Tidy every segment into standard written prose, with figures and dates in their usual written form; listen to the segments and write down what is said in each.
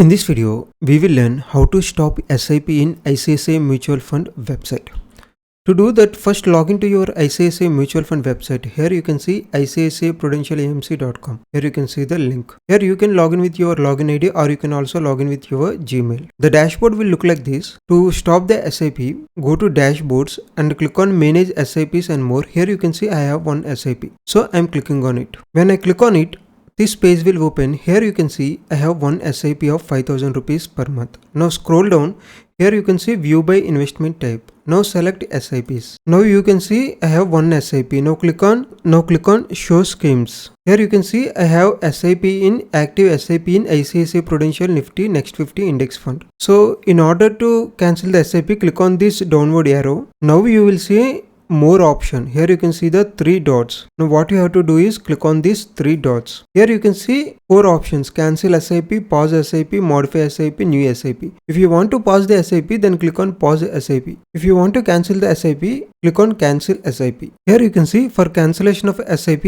In this video, we will learn how to stop SIP in ICICI Mutual Fund website. To do that, first log into your ICICI Mutual Fund website. Here you can see ICICI Here you can see the link. Here you can log in with your login ID or you can also log in with your Gmail. The dashboard will look like this. To stop the SIP, go to dashboards and click on manage SIPs and more. Here you can see I have one SIP. So I'm clicking on it. When I click on it, this page will open. Here you can see I have one SIP of 5000 rupees per month. Now scroll down. Here you can see view by investment type. Now select SIPs. Now you can see I have one SIP. Now click on show schemes. Here you can see I have active SIP in ICICI Prudential Nifty Next 50 Index Fund. So in order to cancel the SIP, click on this downward arrow. Now you will see more option. Here you can see the three dots. Now what you have to do is click on these three dots. Here you can see four options: cancel SIP, pause SIP, modify SIP, new SIP. If you want to pause the SIP, then click on pause SIP. If you want to cancel the SIP, click on cancel SIP. Here you can see for cancellation of SIP,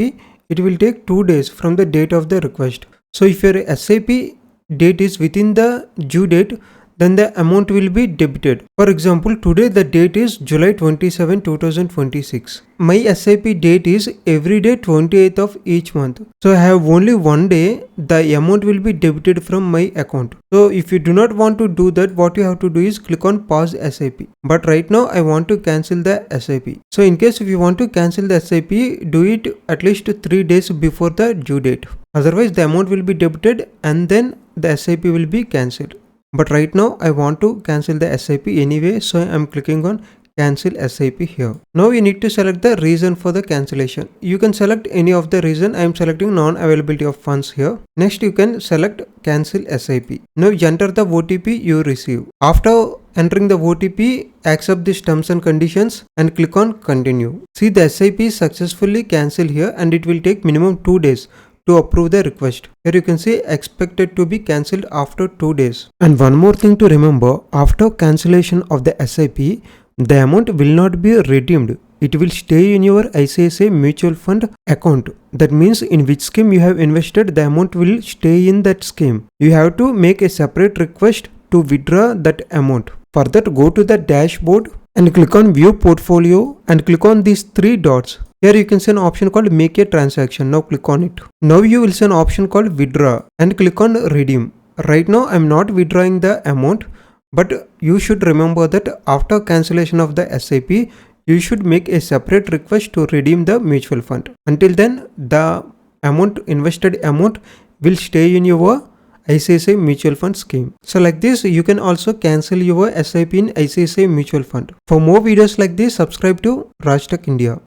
it will take 2 days from the date of the request. So if your SIP date is within the due date, then the amount will be debited. For example, today the date is July 27, 2026. My SIP date is every day 28th of each month. So I have only one day, the amount will be debited from my account. So if you do not want to do that, what you have to do is click on pause SIP. But right now I want to cancel the SIP. So in case if you want to cancel the SIP, do it at least 3 days before the due date. Otherwise the amount will be debited and then the SIP will be cancelled. But right now I want to cancel the SIP anyway, so I'm clicking on cancel SIP here. Now you need to select the reason for the cancellation. You can select any of the reason. I'm selecting non-availability of funds here. Next you can select cancel SIP. Now you enter the OTP you receive. After entering the OTP, accept these terms and conditions and click on continue. See, the SIP is successfully cancelled here and it will take minimum 2 days to approve the request. Here you can see expected to be cancelled after 2 days. And one more thing to remember, after cancellation of the SIP, the amount will not be redeemed. It will stay in your ICICI mutual fund account. That means in which scheme you have invested, the amount will stay in that scheme. You have to make a separate request to withdraw that amount. For that, go to the dashboard and click on view portfolio and click on these three dots. Here you can see an option called make a transaction. Now click on it. Now you will see an option called withdraw and click on redeem. Right now I'm not withdrawing the amount, but you should remember that after cancellation of the SIP, you should make a separate request to redeem the mutual fund. Until then, the invested amount will stay in your ICICI mutual fund scheme. So like this, you can also cancel your SIP in ICICI mutual fund. For more videos like this, subscribe to Raj Tech India.